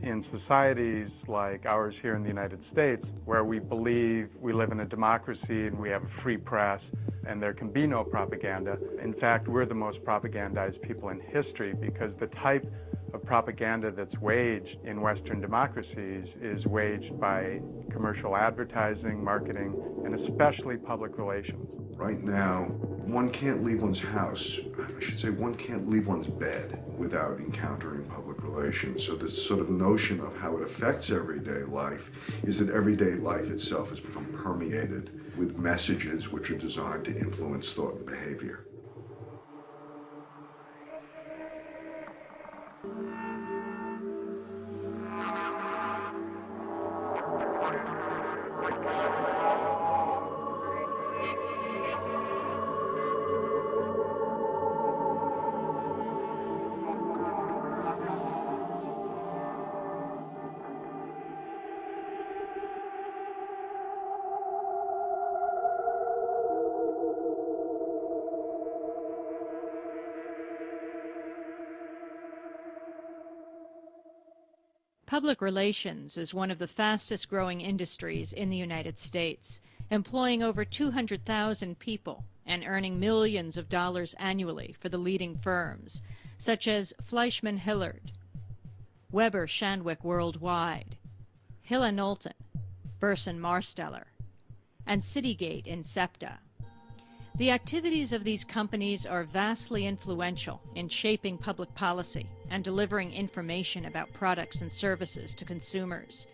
In societies like ours here in the United States, where we believe we live in a democracy and we have a free press and there can be no propaganda, in fact, we're the most propagandized people in history because the type of propaganda that's waged in Western democracies is waged by commercial advertising, marketing, and especially public relations. Right now, one can't leave one's house, I should say one can't leave one's bed without encountering public relations. So this sort of notion of how it affects everyday life is that everyday life itself has become permeated with messages which are designed to influence thought and behavior. Public relations is one of the fastest growing industries in the United States, employing over 200,000 people and earning millions of dollars annually for the leading firms, such as Fleishman Hillard, Weber Shandwick Worldwide, Hill & Knowlton, Burson Marsteller, and Citygate in SEPTA. The activities of these companies are vastly influential in shaping public policy and delivering information about products and services to consumers.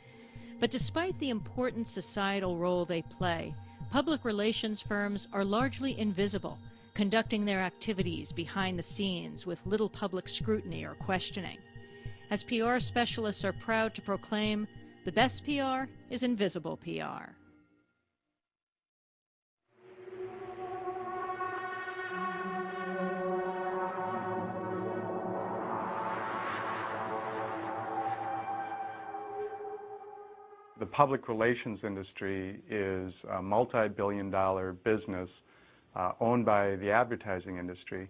But despite the important societal role they play, public relations firms are largely invisible, conducting their activities behind the scenes with little public scrutiny or questioning. As PR specialists are proud to proclaim, the best PR is invisible PR. The public relations industry is a multi-billion-dollar business owned by the advertising industry,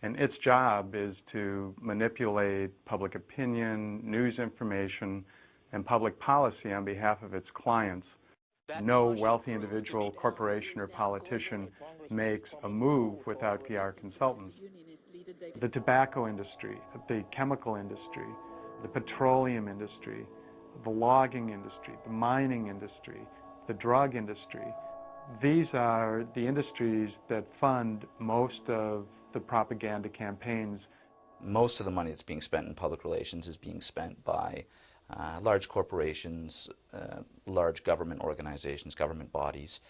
and its job is to manipulate public opinion, news information, and public policy on behalf of its clients. No wealthy individual, corporation, or politician makes a move without PR consultants. The tobacco industry, the chemical industry, the petroleum industry, the logging industry, the mining industry, the drug industry. These are the industries that fund most of the propaganda campaigns. Most of the money that's being spent in public relations is being spent by large corporations, large government organizations, government bodies.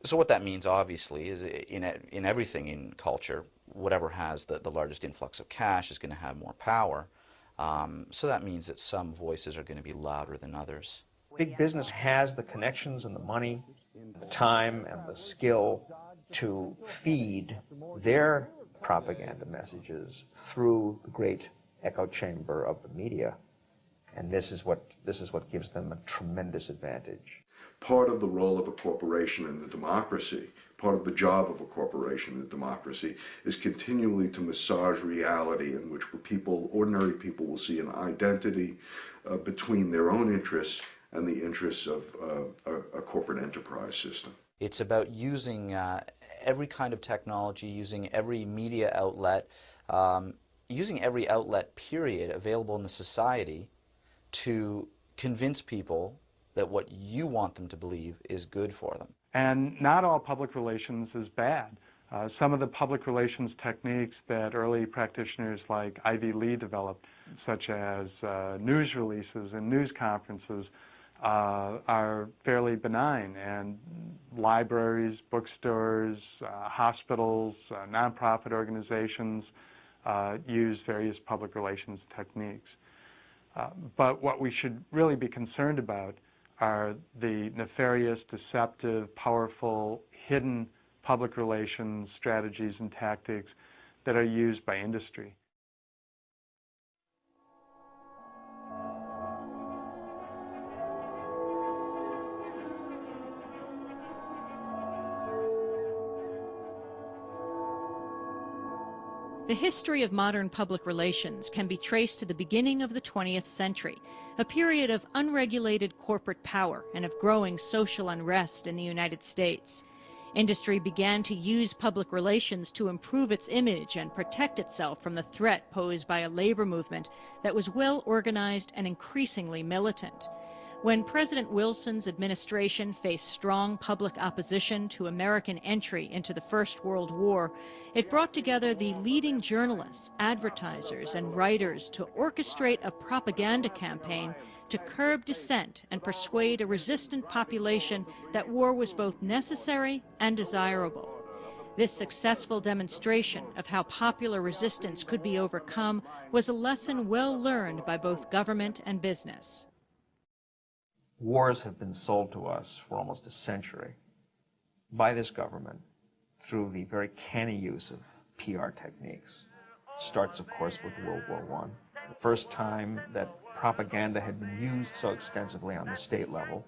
So what that means, obviously, is in everything in culture, whatever has the largest influx of cash is going to have more power. So that means that some voices are going to be louder than others. Big business has the connections and the money, the time and the skill to feed their propaganda messages through the great echo chamber of the media. And this is what gives them a tremendous advantage. Part of the role of a corporation in the democracy, part of the job of a corporation in democracy, is continually to massage reality in which ordinary people will see an identity between their own interests and the interests of a corporate enterprise system. It's about using every kind of technology, using every media outlet, using every outlet, period, available in the society to convince people that what you want them to believe is good for them. And not all public relations is bad. Some of the public relations techniques that early practitioners like Ivy Lee developed, such as news releases and news conferences, are fairly benign, and libraries, bookstores, hospitals, nonprofit organizations use various public relations techniques. But what we should really be concerned about are the nefarious, deceptive, powerful, hidden public relations strategies and tactics that are used by industry. The history of modern public relations can be traced to the beginning of the 20th century, a period of unregulated corporate power and of growing social unrest in the United States. Industry began to use public relations to improve its image and protect itself from the threat posed by a labor movement that was well organized and increasingly militant. When President Wilson's administration faced strong public opposition to American entry into the First World War, it brought together the leading journalists, advertisers, and writers to orchestrate a propaganda campaign to curb dissent and persuade a resistant population that war was both necessary and desirable. This successful demonstration of how popular resistance could be overcome was a lesson well learned by both government and business. Wars have been sold to us for almost a century by this government through the very canny use of PR techniques. It starts, of course, with World War I. The first time that propaganda had been used so extensively on the state level,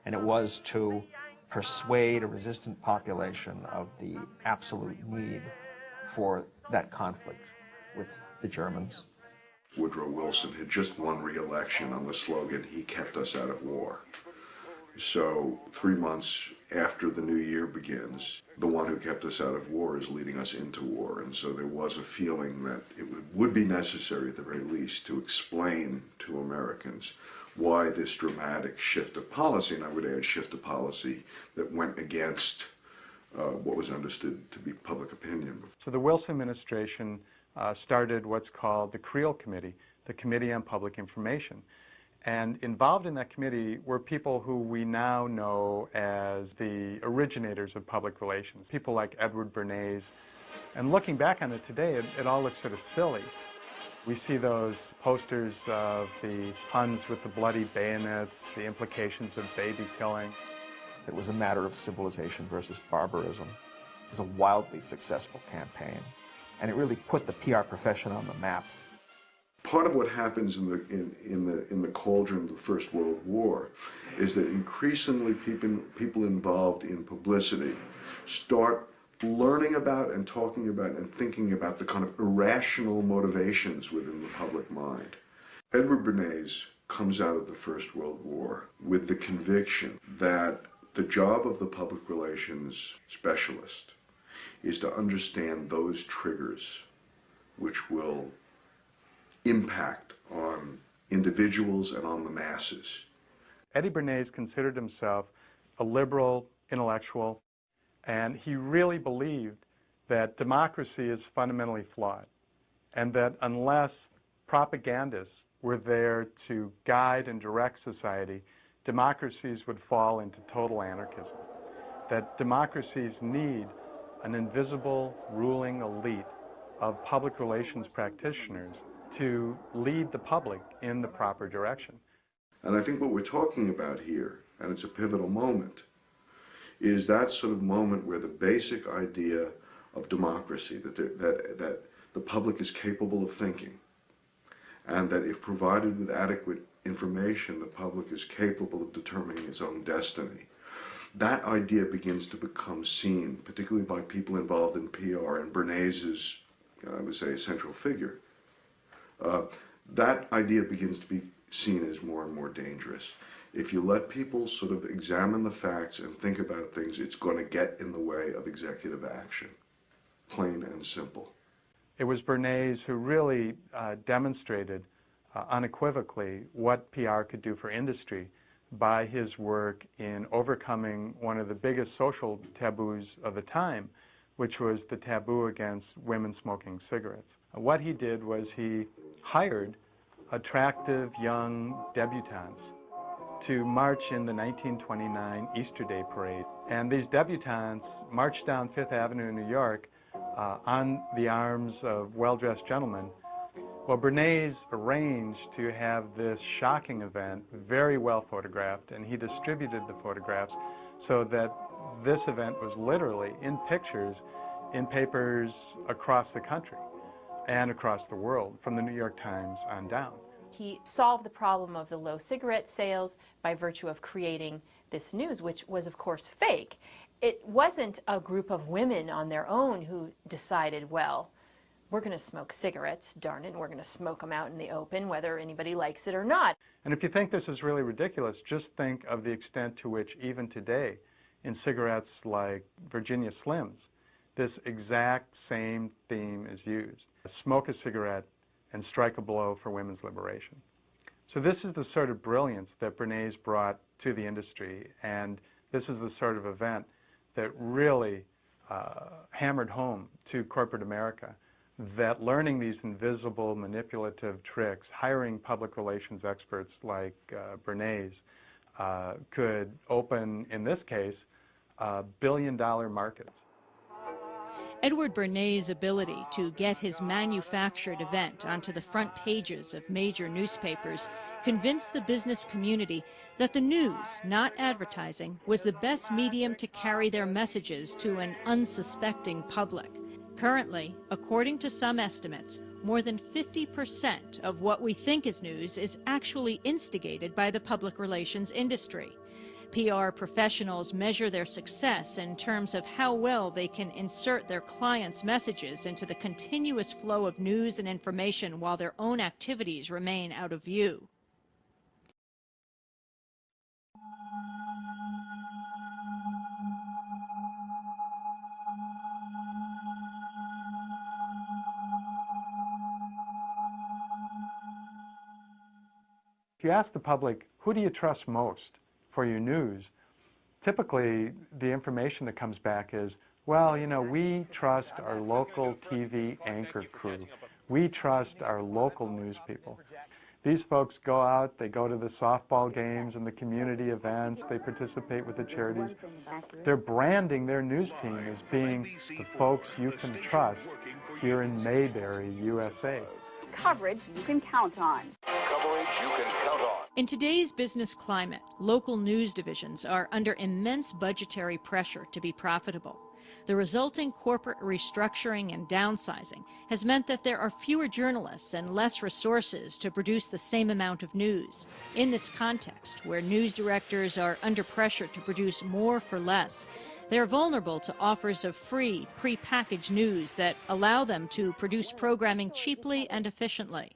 and it was to persuade a resistant population of the absolute need for that conflict with the Germans. Woodrow Wilson had just won re-election on the slogan, "He kept us out of war." So 3 months after the new year begins, the one who kept us out of war is leading us into war. And so there was a feeling that it would be necessary at the very least to explain to Americans why this dramatic shift of policy, and I would add shift of policy that went against what was understood to be public opinion. So the Wilson administration started what's called the Creel Committee, the Committee on Public Information. And involved in that committee were people who we now know as the originators of public relations, people like Edward Bernays. And looking back on it today, it all looks sort of silly. We see those posters of the Huns with the bloody bayonets, the implications of baby killing. It was a matter of civilization versus barbarism. It was a wildly successful campaign, and it really put the PR profession on the map. Part of what happens in the cauldron of the First World War is that increasingly people involved in publicity start learning about and talking about and thinking about the kind of irrational motivations within the public mind. Edward Bernays comes out of the First World War with the conviction that the job of the public relations specialist is to understand those triggers which will impact on individuals and on the masses. Eddie Bernays considered himself a liberal intellectual, and he really believed that democracy is fundamentally flawed, and that unless propagandists were there to guide and direct society, democracies would fall into total anarchism. That democracies need an invisible ruling elite of public relations practitioners to lead the public in the proper direction. And I think what we're talking about here, and it's a pivotal moment, is that sort of moment where the basic idea of democracy, that the public is capable of thinking, and that if provided with adequate information, the public is capable of determining its own destiny. That idea begins to become seen, particularly by people involved in PR, and Bernays is, I would say, a central figure. That idea begins to be seen as more and more dangerous. If you let people sort of examine the facts and think about things, it's going to get in the way of executive action. Plain and simple. It was Bernays who really demonstrated unequivocally what PR could do for industry by his work in overcoming one of the biggest social taboos of the time, which was the taboo against women smoking cigarettes. What he did was he hired attractive young debutantes to march in the 1929 Easter Day Parade. And these debutantes marched down Fifth Avenue in New York on the arms of well-dressed gentlemen. Well, Bernays arranged to have this shocking event very well photographed, and he distributed the photographs so that this event was literally in pictures in papers across the country and across the world, from the New York Times on down. He solved the problem of the low cigarette sales by virtue of creating this news, which was, of course, fake. It wasn't a group of women on their own who decided, well, we're going to smoke cigarettes, darn it, and we're going to smoke them out in the open, whether anybody likes it or not. And if you think this is really ridiculous, just think of the extent to which even today, in cigarettes like Virginia Slims, this exact same theme is used. Smoke a cigarette and strike a blow for women's liberation. So this is the sort of brilliance that Bernays brought to the industry, and this is the sort of event that really hammered home to corporate America that learning these invisible manipulative tricks, hiring public relations experts like Bernays, could open, in this case, billion-dollar markets. Edward Bernays' ability to get his manufactured event onto the front pages of major newspapers convinced the business community that the news, not advertising, was the best medium to carry their messages to an unsuspecting public. Currently, according to some estimates, more than 50% of what we think is news is actually instigated by the public relations industry. PR professionals measure their success in terms of how well they can insert their clients' messages into the continuous flow of news and information while their own activities remain out of view. If you ask the public, who do you trust most for your news, typically the information that comes back is, well, you know, we trust our local TV anchor crew. We trust our local news people. These folks go out, they go to the softball games and the community events, they participate with the charities. They're branding their news team as being the folks you can trust here in Mayberry, USA. Coverage you can count on. Coverage you can count on. In today's business climate, local news divisions are under immense budgetary pressure to be profitable. The resulting corporate restructuring and downsizing has meant that there are fewer journalists and less resources to produce the same amount of news. In this context, where news directors are under pressure to produce more for less, they are vulnerable to offers of free, pre-packaged news that allow them to produce programming cheaply and efficiently.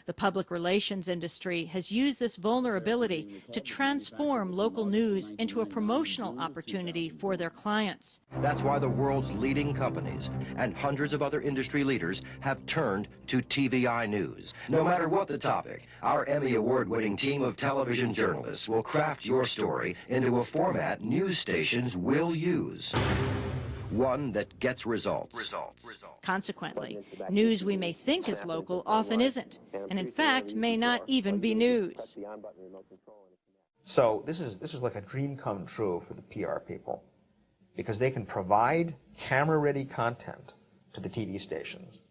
The public relations industry has used this vulnerability to transform local news into a promotional opportunity for their clients. That's why the world's leading companies and hundreds of other industry leaders have turned to TVI News. No matter what the topic, our Emmy Award-winning team of television journalists will craft your story into a format news stations will use. One that gets results. Consequently, news we may think is local often isn't, and in fact may not even be news. So this is like a dream come true for the PR people, because they can provide camera-ready content to the TV stations,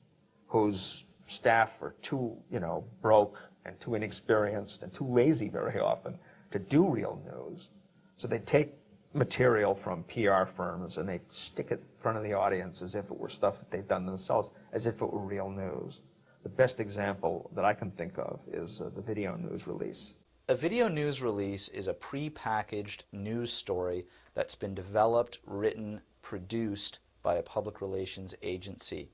whose staff are too, broke and too inexperienced and too lazy very often to do real news. So they take material from PR firms and they stick it in front of the audience as if it were stuff that they've done themselves, as if it were real news. The best example that I can think of is the video news release. A video news release is a pre-packaged news story that's been developed, written, produced by a public relations agency.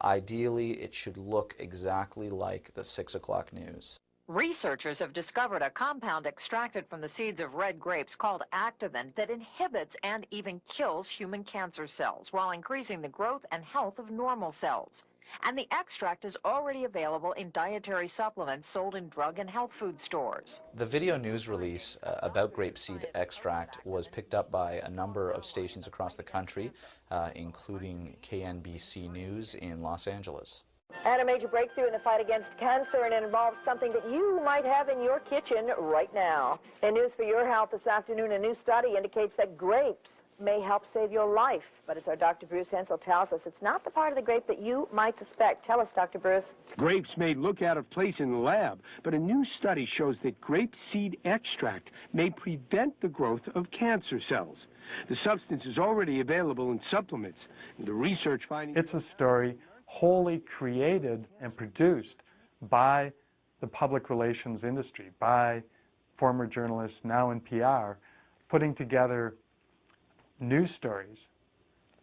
Ideally, it should look exactly like the 6 o'clock news. Researchers have discovered a compound extracted from the seeds of red grapes called activin that inhibits and even kills human cancer cells while increasing the growth and health of normal cells. And the extract is already available in dietary supplements sold in drug and health food stores. The video news release about grapeseed extract was picked up by a number of stations across the country, including KNBC News in Los Angeles. And a major breakthrough in the fight against cancer, and it involves something that you might have in your kitchen right now. In News for Your Health this afternoon, a new study indicates that grapes may help save your life. But as our Dr. Bruce Hensel tells us, it's not the part of the grape that you might suspect. Tell us, Dr. Bruce. Grapes may look out of place in the lab, but a new study shows that grape seed extract may prevent the growth of cancer cells. The substance is already available in supplements. The research findings... It's a story wholly created and produced by the public relations industry, by former journalists now in PR, putting together news stories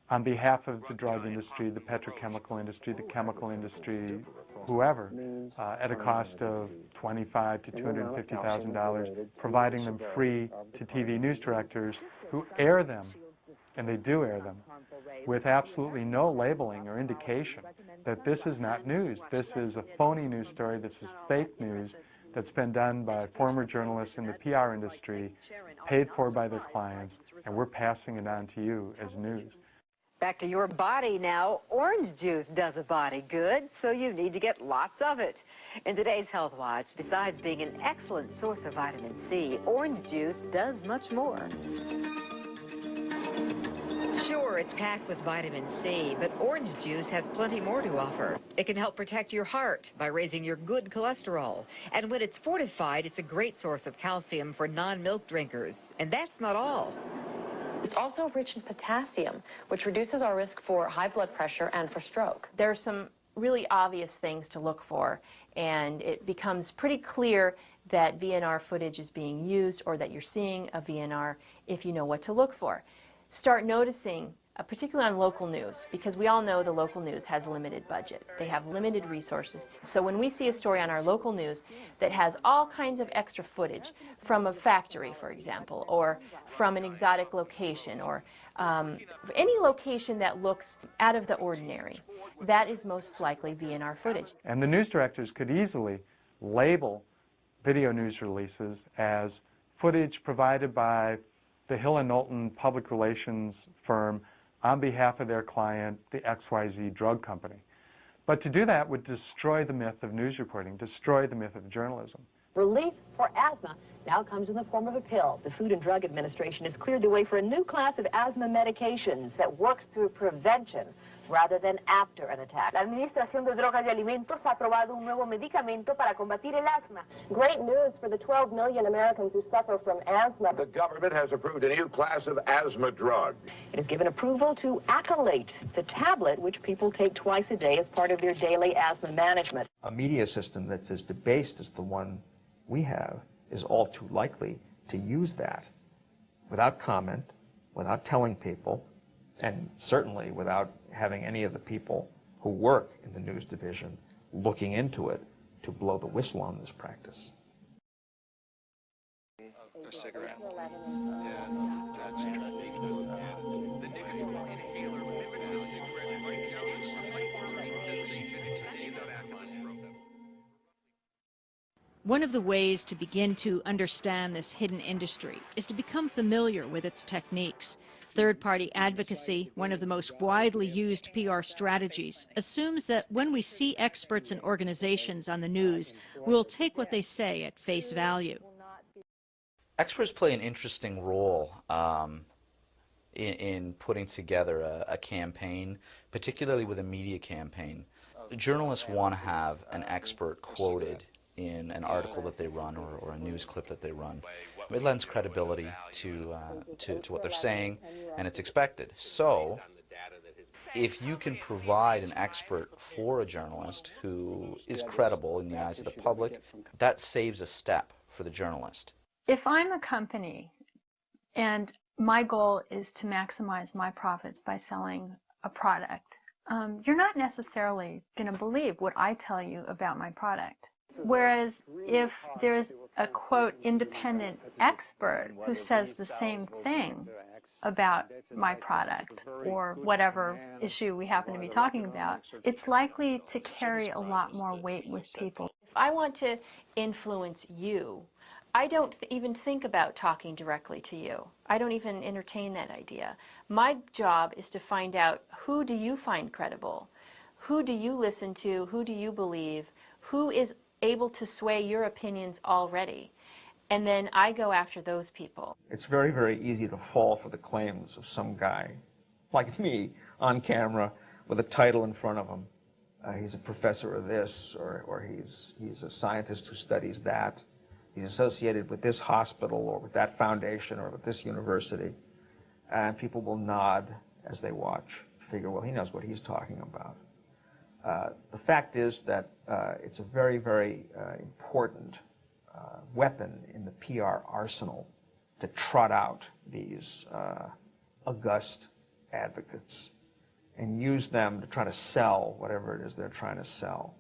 on behalf of the drug industry, the petrochemical industry, the chemical industry, whoever, at a cost of $25,000 to $250,000, providing them free to TV news directors who air them, and they do air them, with absolutely no labeling or indication that this is not news. This is a phony news story. This is fake news that's been done by former journalists in the PR industry, paid for by their clients, and we're passing it on to you as news. Back to your body now. Orange juice does a body good, so you need to get lots of it. In today's Health Watch, besides being an excellent source of vitamin C, orange juice does much more. Sure, it's packed with vitamin C, but orange juice has plenty more to offer. It can help protect your heart by raising your good cholesterol. And when it's fortified, it's a great source of calcium for non-milk drinkers. And that's not all. It's also rich in potassium, which reduces our risk for high blood pressure and for stroke. There are some really obvious things to look for, and it becomes pretty clear that VNR footage is being used or that you're seeing a VNR if you know what to look for. Start noticing, particularly on local news, because we all know the local news has a limited budget. They have limited resources. So when we see a story on our local news that has all kinds of extra footage from a factory, for example, or from an exotic location, or any location that looks out of the ordinary, that is most likely VNR footage. And the news directors could easily label video news releases as footage provided by the Hill & Knowlton public relations firm on behalf of their client, the XYZ drug company. But to do that would destroy the myth of news reporting, destroy the myth of journalism. Relief for asthma now comes in the form of a pill. The Food and Drug Administration has cleared the way for a new class of asthma medications that works through prevention rather than after an attack. La Administración de Drogas y Alimentos ha aprobado un nuevo medicamento para combatir el asma. Great news for the 12 million Americans who suffer from asthma. The government has approved a new class of asthma drug. It has given approval to Accolate, the tablet which people take twice a day as part of their daily asthma management. A media system that's as debased as the one we have is all too likely to use that without comment, without telling people, and certainly without having any of the people who work in the news division looking into it to blow the whistle on this practice. A cigarette. Yeah, that's true. The nicotine inhaler mimics a cigarette right down to the slight sensation in today's atmosphere. One of the ways to begin to understand this hidden industry is to become familiar with its techniques. Third-party advocacy, one of the most widely used PR strategies, assumes that when we see experts and organizations on the news, we'll take what they say at face value. Experts play an interesting role in putting together a campaign, particularly with a media campaign. Journalists want to have an expert quoted in an article that they run or a news clip that they run. It lends credibility to what they're saying, and it's expected. So if you can provide an expert for a journalist who is credible in the eyes of the public, that saves a step for the journalist. If I'm a company and my goal is to maximize my profits by selling a product, you're not necessarily going to believe what I tell you about my product. Whereas if there's a, quote, independent expert who says the same thing about my product or whatever issue we happen to be talking about, it's likely to carry a lot more weight with people. If I want to influence you, I don't even think about talking directly to you. I don't even entertain that idea. My job is to find out, who do you find credible? Who do you listen to? Who do you believe? Who is able to sway your opinions already? And then I go after those people. It's very, very easy to fall for the claims of some guy, like me, on camera, with a title in front of him. He's a professor of this, or he's a scientist who studies that. He's associated with this hospital, or with that foundation, or with this university. And people will nod as they watch, figure, well, he knows what he's talking about. The fact is that it's a very, very important weapon in the PR arsenal to trot out these august advocates and use them to try to sell whatever it is they're trying to sell.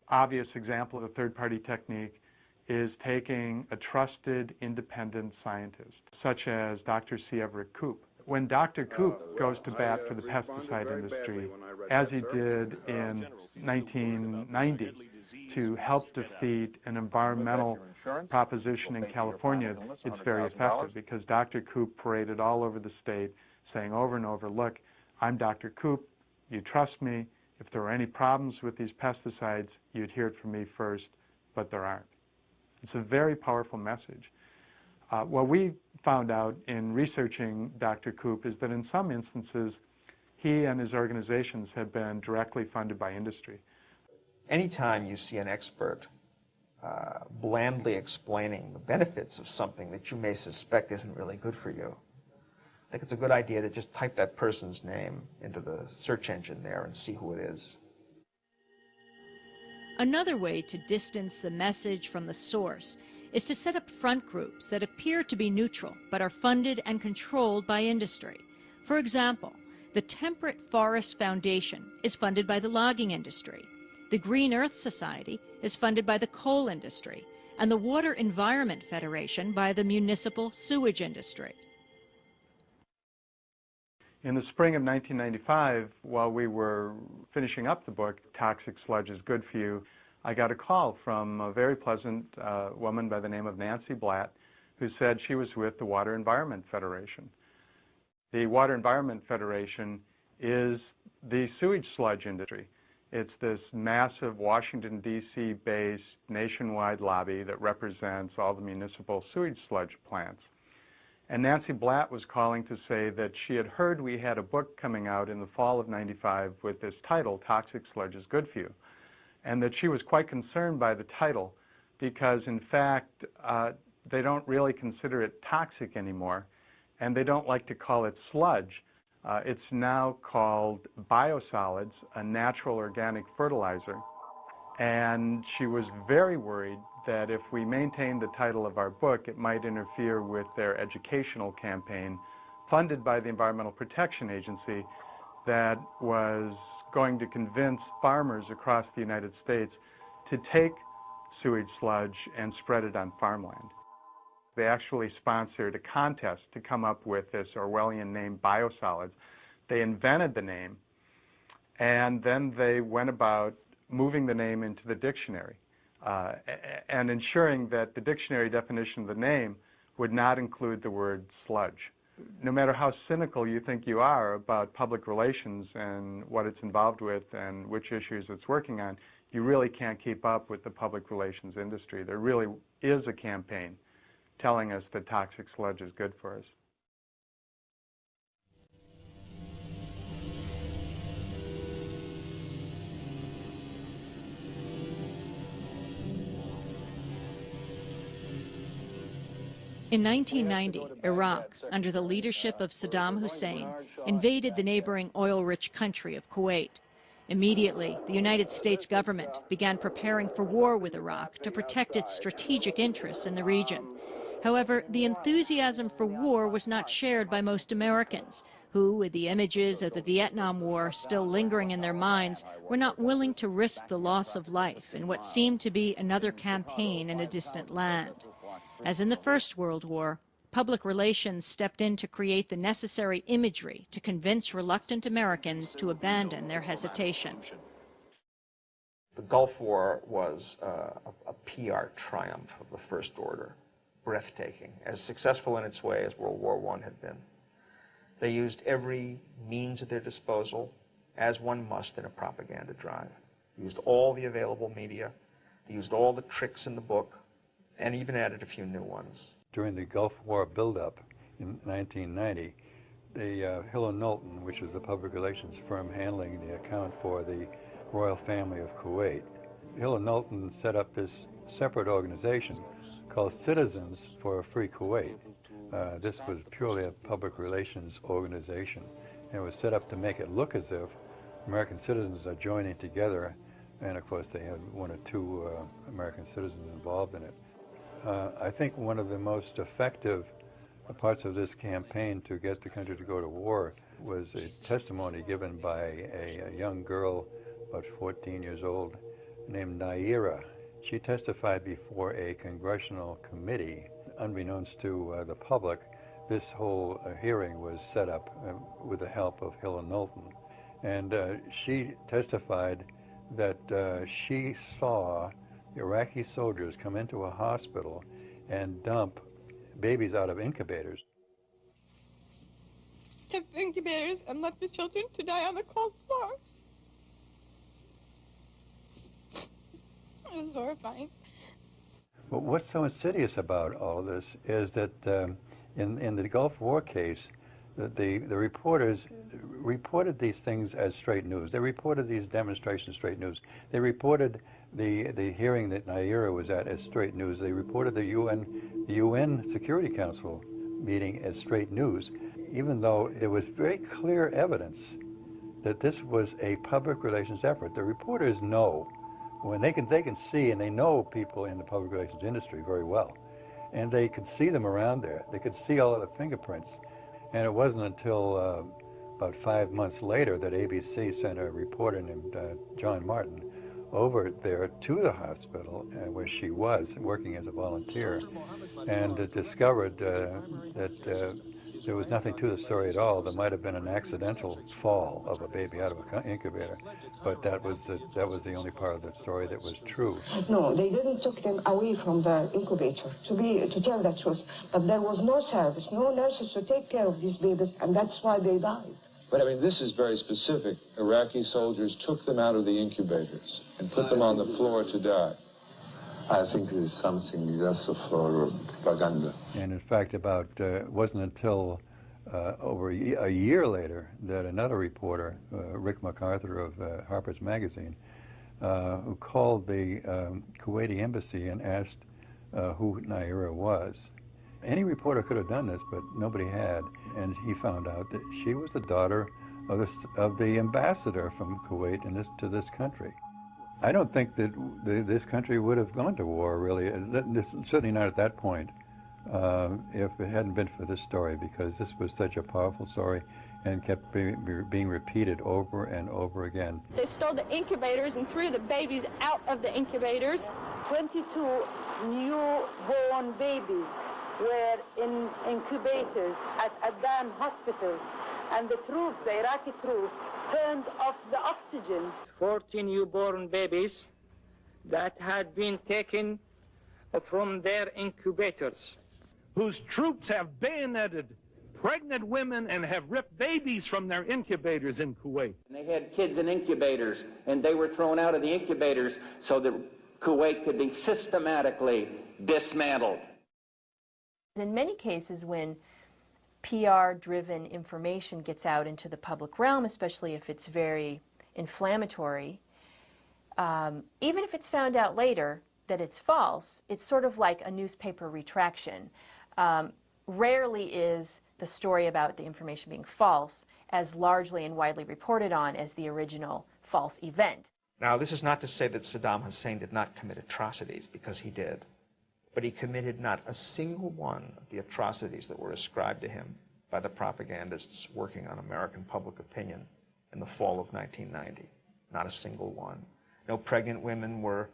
Obvious example of a third-party technique is taking a trusted independent scientist, such as Dr. C. Everett Koop. When Dr. Koop goes to bat for the pesticide industry, as he did in 1990, to help defeat an environmental proposition in California, it's very effective because Dr. Koop paraded all over the state saying over and over, look, I'm Dr. Koop, you trust me, if there are any problems with these pesticides, you'd hear it from me first, but there aren't. It's a very powerful message. What we found out in researching Dr. Koop is that in some instances, he and his organizations have been directly funded by industry. Anytime you see an expert blandly explaining the benefits of something that you may suspect isn't really good for you, I think it's a good idea to just type that person's name into the search engine there and see who it is. Another way to distance the message from the source is to set up front groups that appear to be neutral but are funded and controlled by industry. For example, the Temperate Forest Foundation is funded by the logging industry. The Green Earth Society is funded by the coal industry, and the Water Environment Federation by the municipal sewage industry. In the spring of 1995, while we were finishing up the book, Toxic Sludge is Good for You, I got a call from a very pleasant woman by the name of Nancy Blatt, who said she was with the Water Environment Federation. The Water Environment Federation is the sewage sludge industry. It's this massive Washington, D.C. based nationwide lobby that represents all the municipal sewage sludge plants. And Nancy Blatt was calling to say that she had heard we had a book coming out in the fall of '95 with this title, Toxic Sludge is Good for You, and that she was quite concerned by the title because, in fact, they don't really consider it toxic anymore, and they don't like to call it sludge. It's now called biosolids, a natural organic fertilizer, and she was very worried that if we maintained the title of our book, it might interfere with their educational campaign funded by the Environmental Protection Agency that was going to convince farmers across the United States to take sewage sludge and spread it on farmland. They actually sponsored a contest to come up with this Orwellian name, biosolids. They invented the name, and then they went about moving the name into the dictionary and ensuring that the dictionary definition of the name would not include the word sludge. No matter how cynical you think you are about public relations and what it's involved with and which issues it's working on, you really can't keep up with the public relations industry. There really is a campaign telling us that toxic sludge is good for us. In 1990, Iraq, under the leadership of Saddam Hussein, invaded the neighboring oil-rich country of Kuwait. Immediately, the United States government began preparing for war with Iraq to protect its strategic interests in the region. However, the enthusiasm for war was not shared by most Americans, who, with the images of the Vietnam War still lingering in their minds, were not willing to risk the loss of life in what seemed to be another campaign in a distant land. As in the First World War, public relations stepped in to create the necessary imagery to convince reluctant Americans to abandon their hesitation. The Gulf War was a PR triumph of the first order, breathtaking, as successful in its way as World War I had been. They used every means at their disposal, as one must in a propaganda drive. They used all the available media, they used all the tricks in the book, and even added a few new ones. During the Gulf War buildup in 1990, the Hill & Knowlton, which was the public relations firm handling the account for the royal family of Kuwait, Hill & Knowlton set up this separate organization called Citizens for a Free Kuwait. This was purely a public relations organization, and it was set up to make it look as if American citizens are joining together, and of course they had one or two American citizens involved in it. I think one of the most effective parts of this campaign to get the country to go to war was a testimony given by a young girl, about 14 years old, named Naira. She testified before a congressional committee. Unbeknownst to the public, this whole hearing was set up with the help of Hill and Knowlton. And she testified that she saw Iraqi soldiers come into a hospital and dump babies out of incubators. Took the incubators and left the children to die on the cold floor. It was horrifying. But what's so insidious about all of this is that in the Gulf War case, the reporters reported these things as straight news. They reported these demonstrations straight news. They reported the hearing that Naira was at as straight news. They reported the UN Security Council meeting as straight news, even though there was very clear evidence that this was a public relations effort. The reporters know, when they can see, and they know people in the public relations industry very well, and they could see them around there. They could see all of the fingerprints, and it wasn't until about 5 months later that ABC sent a reporter named John Martin over there to the hospital where she was working as a volunteer, and discovered that there was nothing to the story at all. There might have been an accidental fall of a baby out of an incubator, but that was the only part of the story that was true. No, they didn't took them away from the incubator, to tell the truth. But there was no service, no nurses to take care of these babies, and that's why they died. But I mean, this is very specific. Iraqi soldiers took them out of the incubators and put them on the floor to die. I think this is something just for propaganda. And in fact, it wasn't until over a year later that another reporter, Rick MacArthur of Harper's Magazine, who called the Kuwaiti embassy and asked who Naira was. Any reporter could have done this, but nobody had, and he found out that she was the daughter of the ambassador from Kuwait to this country. I don't think that this country would have gone to war, really, certainly not at that point, if it hadn't been for this story, because this was such a powerful story and kept being repeated over and over again. They stole the incubators and threw the babies out of the incubators. 22 newborn babies were in incubators at Adan Hospital, and the Iraqi troops, turned off the oxygen. 40 newborn babies that had been taken from their incubators. Whose troops have bayoneted pregnant women and have ripped babies from their incubators in Kuwait. They had kids in incubators, and they were thrown out of the incubators so that Kuwait could be systematically dismantled. In many cases, when PR-driven information gets out into the public realm, especially if it's very inflammatory, even if it's found out later that it's false, it's sort of like a newspaper retraction. Rarely is the story about the information being false as largely and widely reported on as the original false event. Now, this is not to say that Saddam Hussein did not commit atrocities, because he did. But he committed not a single one of the atrocities that were ascribed to him by the propagandists working on American public opinion in the fall of 1990. Not a single one. No pregnant women were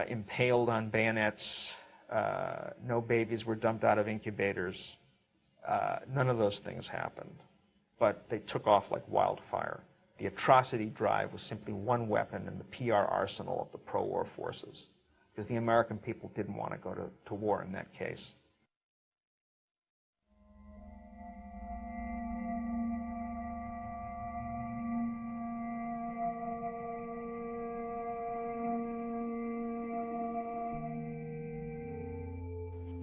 impaled on bayonets. No babies were dumped out of incubators. None of those things happened. But they took off like wildfire. The atrocity drive was simply one weapon in the PR arsenal of the pro-war forces, because the American people didn't want to go to war in that case.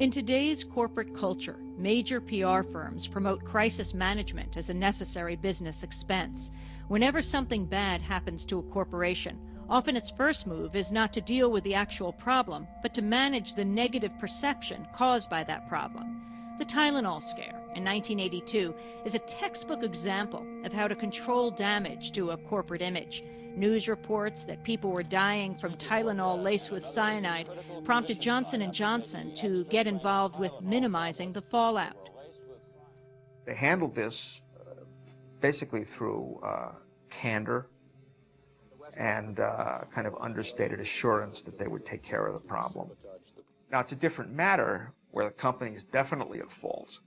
In today's corporate culture, major PR firms promote crisis management as a necessary business expense. Whenever something bad happens to a corporation, often its first move is not to deal with the actual problem, but to manage the negative perception caused by that problem. The Tylenol Scare in 1982 is a textbook example of how to control damage to a corporate image. News reports that people were dying from Tylenol laced with cyanide prompted Johnson & Johnson to get involved with minimizing the fallout. They handled this basically through candor and kind of understated assurance that they would take care of the problem. Now, it's a different matter where the company is definitely at fault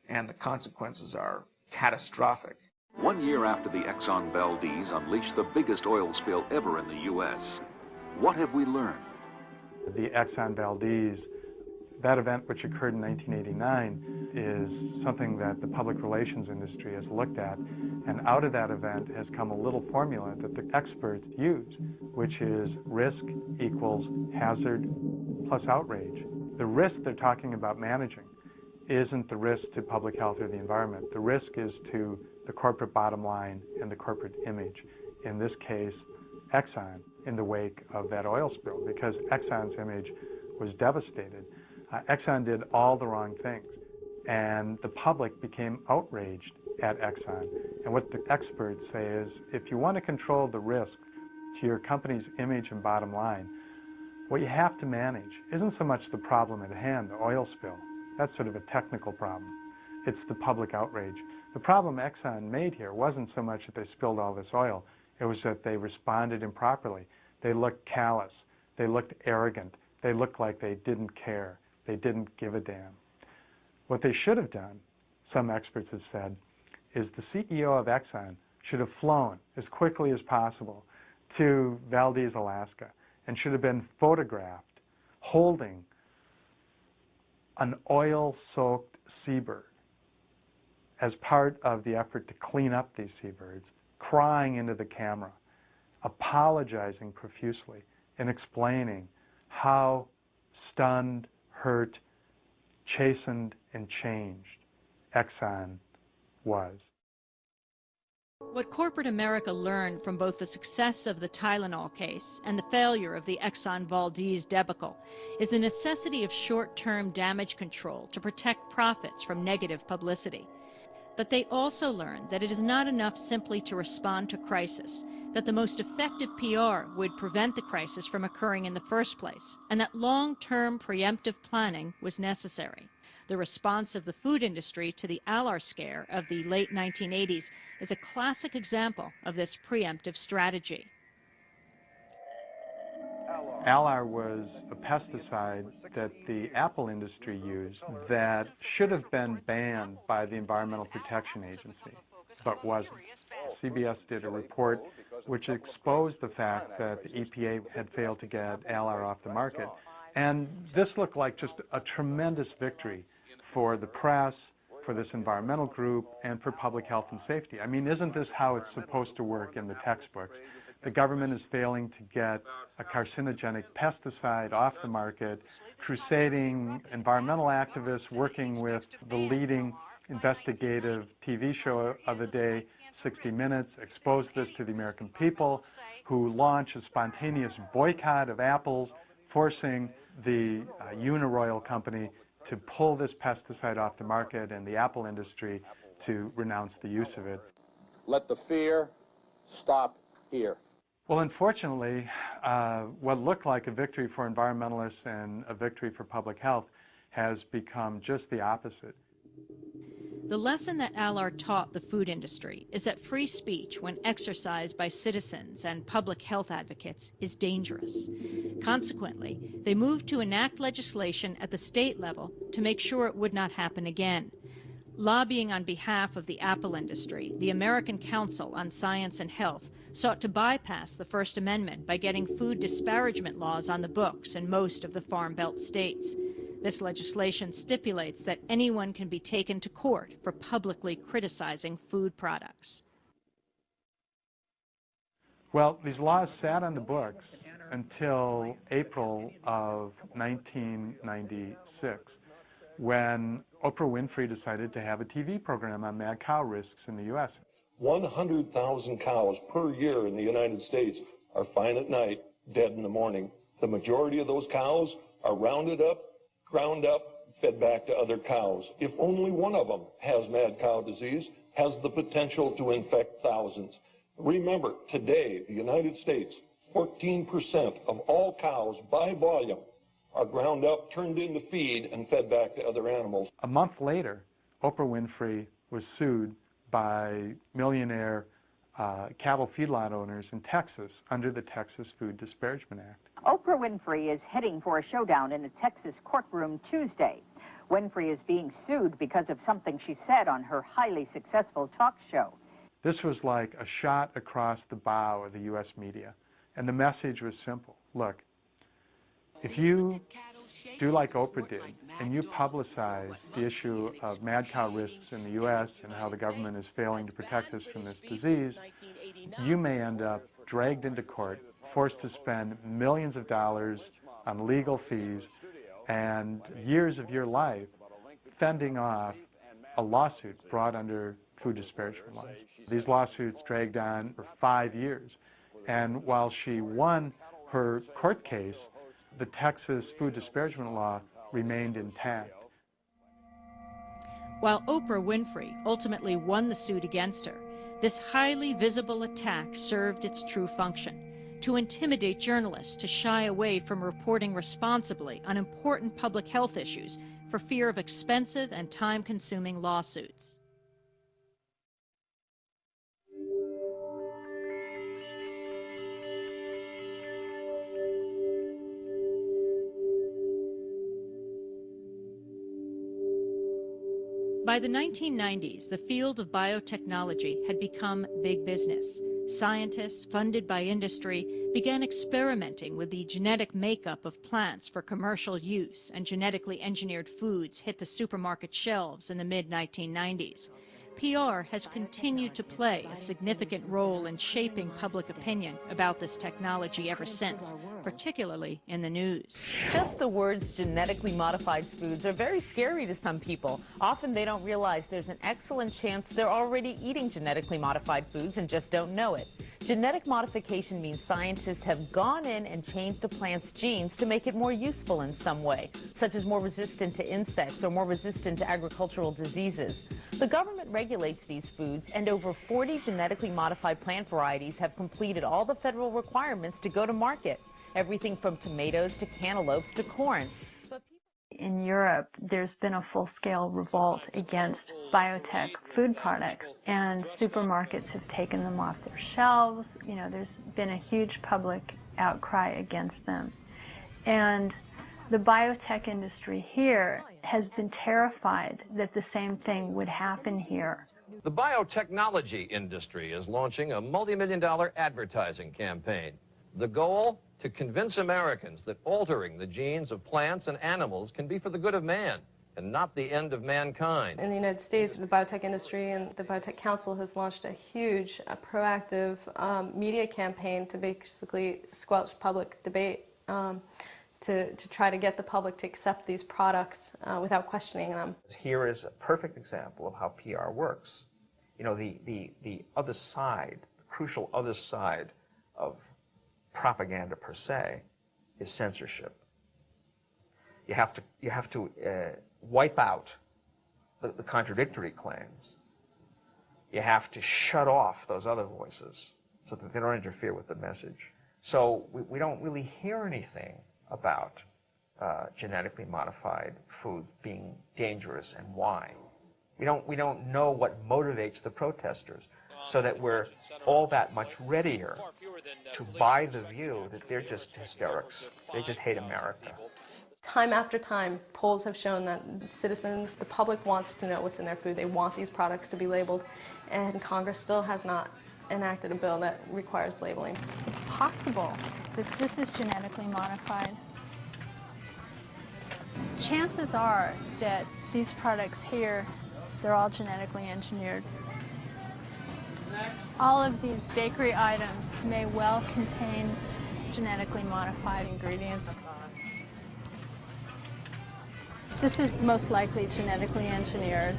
and the consequences are catastrophic. 1 year after the Exxon Valdez unleashed the biggest oil spill ever in the U.S., what have we learned? The Exxon Valdez, that event which occurred in 1989, is something that the public relations industry has looked at, and out of that event has come a little formula that the experts use, which is risk equals hazard plus outrage. The risk they're talking about managing isn't the risk to public health or the environment. The risk is to the corporate bottom line and the corporate image. In this case, Exxon, in the wake of that oil spill, because Exxon's image was devastated. Exxon did all the wrong things, and the public became outraged at Exxon. And what the experts say is, if you want to control the risk to your company's image and bottom line, what you have to manage isn't so much the problem at hand, the oil spill. That's sort of a technical problem. It's the public outrage. The problem Exxon made here wasn't so much that they spilled all this oil, it was that they responded improperly. They looked callous, they looked arrogant, they looked like they didn't care, they didn't give a damn. What they should have done, some experts have said, is the CEO of Exxon should have flown as quickly as possible to Valdez, Alaska, and should have been photographed holding an oil-soaked seabird as part of the effort to clean up these seabirds, crying into the camera, apologizing profusely, and explaining how stunned, hurt, chastened, and changed Exxon was. What corporate America learned from both the success of the Tylenol case and the failure of the Exxon Valdez debacle is the necessity of short-term damage control to protect profits from negative publicity. But they also learned that it is not enough simply to respond to crisis, that the most effective PR would prevent the crisis from occurring in the first place, and that long-term preemptive planning was necessary. The response of the food industry to the Tylenol Scare of the late 1980s is a classic example of this preemptive strategy. Tylenol was a pesticide that the apple industry used that should have been banned by the Environmental Protection Agency, but wasn't. CBS did a report which exposed the fact that the EPA had failed to get Tylenol off the market. And this looked like just a tremendous victory for the press, for this environmental group, and for public health and safety. I mean, isn't this how it's supposed to work in the textbooks? The government is failing to get a carcinogenic pesticide off the market, crusading environmental activists working with the leading investigative TV show of the day, 60 Minutes, expose this to the American people, who launch a spontaneous boycott of apples, forcing the Uniroyal company to pull this pesticide off the market and the apple industry to renounce the use of it. Let the fear stop here. Well, unfortunately, what looked like a victory for environmentalists and a victory for public health has become just the opposite. The lesson that Tylenol taught the food industry is that free speech, when exercised by citizens and public health advocates, is dangerous. Consequently, they moved to enact legislation at the state level to make sure it would not happen again. Lobbying on behalf of the apple industry, the American Council on Science and Health sought to bypass the First Amendment by getting food disparagement laws on the books in most of the Farm Belt states. This legislation stipulates that anyone can be taken to court for publicly criticizing food products. Well, these laws sat on the books until April of 1996, when Oprah Winfrey decided to have a TV program on mad cow risks in the U.S. 100,000 cows per year in the United States are fine at night, dead in the morning. The majority of those cows are rounded up, ground up, fed back to other cows. If only one of them has mad cow disease, has the potential to infect thousands. Remember, today, the United States, 14% of all cows by volume are ground up, turned into feed, and fed back to other animals. A month later, Oprah Winfrey was sued by millionaire cattle feedlot owners in Texas under the Texas Food Disparagement Act. Oprah Winfrey is heading for a showdown in a Texas courtroom Tuesday. Winfrey is being sued because of something she said on her highly successful talk show. This was like a shot across the bow of the U.S. media, and the message was simple. Look, if you do like Oprah did, and you publicize the issue of mad cow risks in the U.S. and how the government is failing to protect us from this disease, you may end up dragged into court, forced to spend millions of dollars on legal fees and years of your life fending off a lawsuit brought under food disparagement laws. These lawsuits dragged on for 5 years, and while she won her court case, the Texas food disparagement law remained intact. While Oprah Winfrey ultimately won the suit against her, this highly visible attack served its true function: to intimidate journalists to shy away from reporting responsibly on important public health issues for fear of expensive and time-consuming lawsuits. By the 1990s, the field of biotechnology had become big business. Scientists, funded by industry, began experimenting with the genetic makeup of plants for commercial use, and genetically engineered foods hit the supermarket shelves in the mid-1990s. PR has continued to play a significant role in shaping public opinion about this technology ever since, particularly in the news. Just the words genetically modified foods are very scary to some people. Often they don't realize there's an excellent chance they're already eating genetically modified foods and just don't know it. Genetic modification means scientists have gone in and changed a plant's genes to make it more useful in some way, such as more resistant to insects or more resistant to agricultural diseases. The government regulates these foods, and over 40 genetically modified plant varieties have completed all the federal requirements to go to market, everything from tomatoes to cantaloupes to corn. In Europe, there's been a full-scale revolt against biotech food products, and supermarkets have taken them off their shelves. You know, there's been a huge public outcry against them. And the biotech industry here has been terrified that the same thing would happen here. The biotechnology industry is launching a multi-million-dollar advertising campaign. The goal? To convince Americans that altering the genes of plants and animals can be for the good of man and not the end of mankind. In the United States, the biotech industry and the Biotech Council has launched a huge, proactive media campaign to basically squelch public debate, to try to get the public to accept these products without questioning them. Here is a perfect example of how PR works. You know, the other side, the crucial other side of propaganda per se is censorship. You have to wipe out the contradictory claims. You have to shut off those other voices so that they don't interfere with the message. So we don't really hear anything about genetically modified food being dangerous and why. We don't know what motivates the protesters, so that we're all that much readier to buy the view that they're just hysterics. They just hate America. Time after time, polls have shown that citizens, the public wants to know what's in their food. They want these products to be labeled, and Congress still has not enacted a bill that requires labeling. It's possible that this is genetically modified. Chances are that these products here, they're all genetically engineered. All of these bakery items may well contain genetically modified ingredients. This is most likely genetically engineered.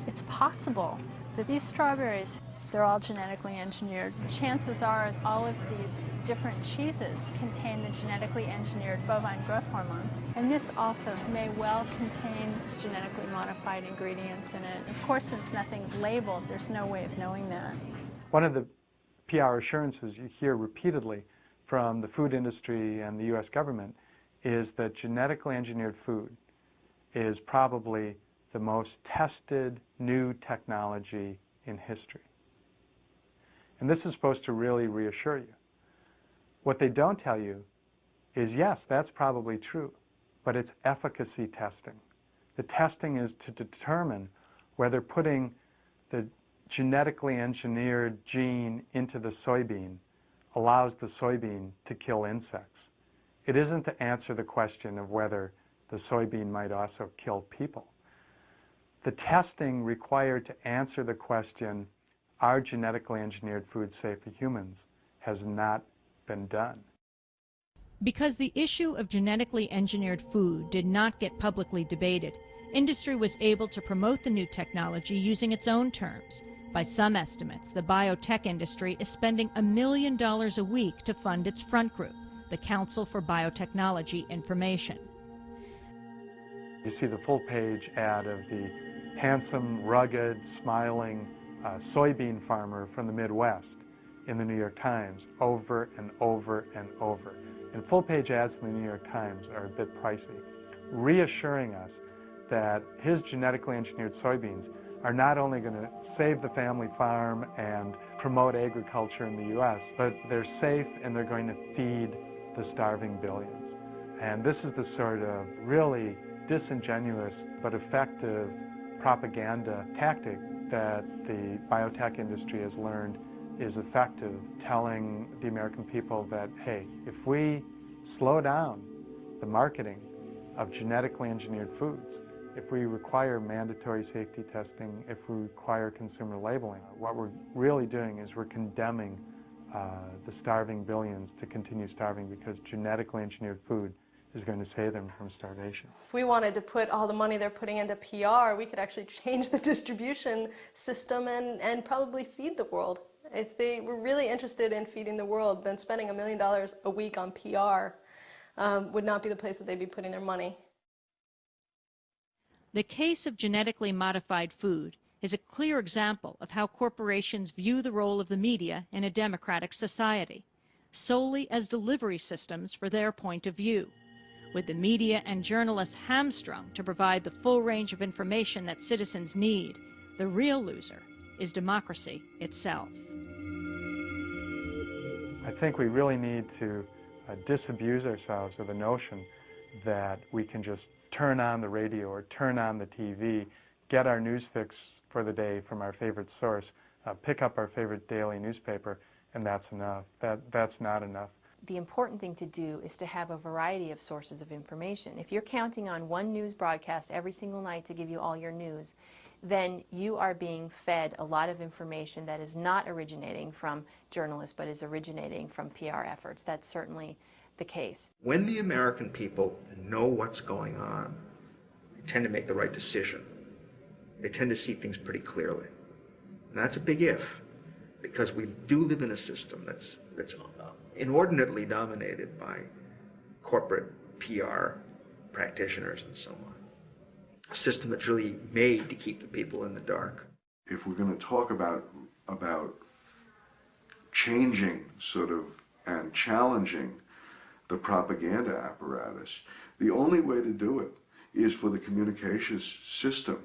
It's possible that these strawberries, they're all genetically engineered. Chances are all of these different cheeses contain the genetically engineered bovine growth hormone. And this also may well contain genetically modified ingredients in it. Of course, since nothing's labeled, there's no way of knowing that. One of the PR assurances you hear repeatedly from the food industry and the U.S. government is that genetically engineered food is probably the most tested new technology in history. And this is supposed to really reassure you. What they don't tell you is, yes, that's probably true, but it's efficacy testing. The testing is to determine whether putting the genetically engineered gene into the soybean allows the soybean to kill insects. It isn't to answer the question of whether the soybean might also kill people. The testing required to answer the question, are genetically engineered foods safe for humans, has not been done. Because the issue of genetically engineered food did not get publicly debated, industry was able to promote the new technology using its own terms. By some estimates, the biotech industry is spending $1 million a week to fund its front group, the Council for Biotechnology Information. You see the full-page ad of the handsome, rugged, smiling soybean farmer from the Midwest in the New York Times over and over and over. And full-page ads in the New York Times are a bit pricey, reassuring us that his genetically engineered soybeans are not only going to save the family farm and promote agriculture in the U.S., but they're safe and they're going to feed the starving billions. And this is the sort of really disingenuous but effective propaganda tactic that the biotech industry has learned is effective, telling the American people that, hey, if we slow down the marketing of genetically engineered foods, if we require mandatory safety testing, if we require consumer labeling, what we're really doing is we're condemning the starving billions to continue starving, because genetically engineered food is going to save them from starvation. If we wanted to put all the money they're putting into PR, we could actually change the distribution system and probably feed the world. If they were really interested in feeding the world, then spending $1 million a week on PR would not be the place that they'd be putting their money. The case of genetically modified food is a clear example of how corporations view the role of the media in a democratic society, solely as delivery systems for their point of view, with the media and journalists hamstrung to provide the full range of information that citizens need. The real loser is democracy itself. I think we really need to disabuse ourselves of the notion that we can just turn on the radio or turn on the TV, get our news fix for the day from our favorite source, pick up our favorite daily newspaper, and that's enough. That's not enough. The important thing to do is to have a variety of sources of information. If you're counting on one news broadcast every single night to give you all your news, then you are being fed a lot of information that is not originating from journalists, but is originating from PR efforts. That's certainly the case. When the American people know what's going on, they tend to make the right decision. They tend to see things pretty clearly. And that's a big if, because we do live in a system that's inordinately dominated by corporate PR practitioners and so on. A system that's really made to keep the people in the dark. If we're going to talk about changing sort of and challenging the propaganda apparatus, the only way to do it is for the communications system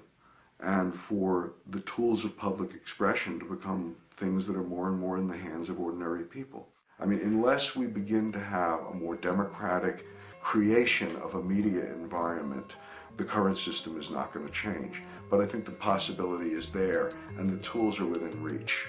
and for the tools of public expression to become things that are more and more in the hands of ordinary people. I mean, unless we begin to have a more democratic creation of a media environment, the current system is not going to change. But I think the possibility is there, and the tools are within reach.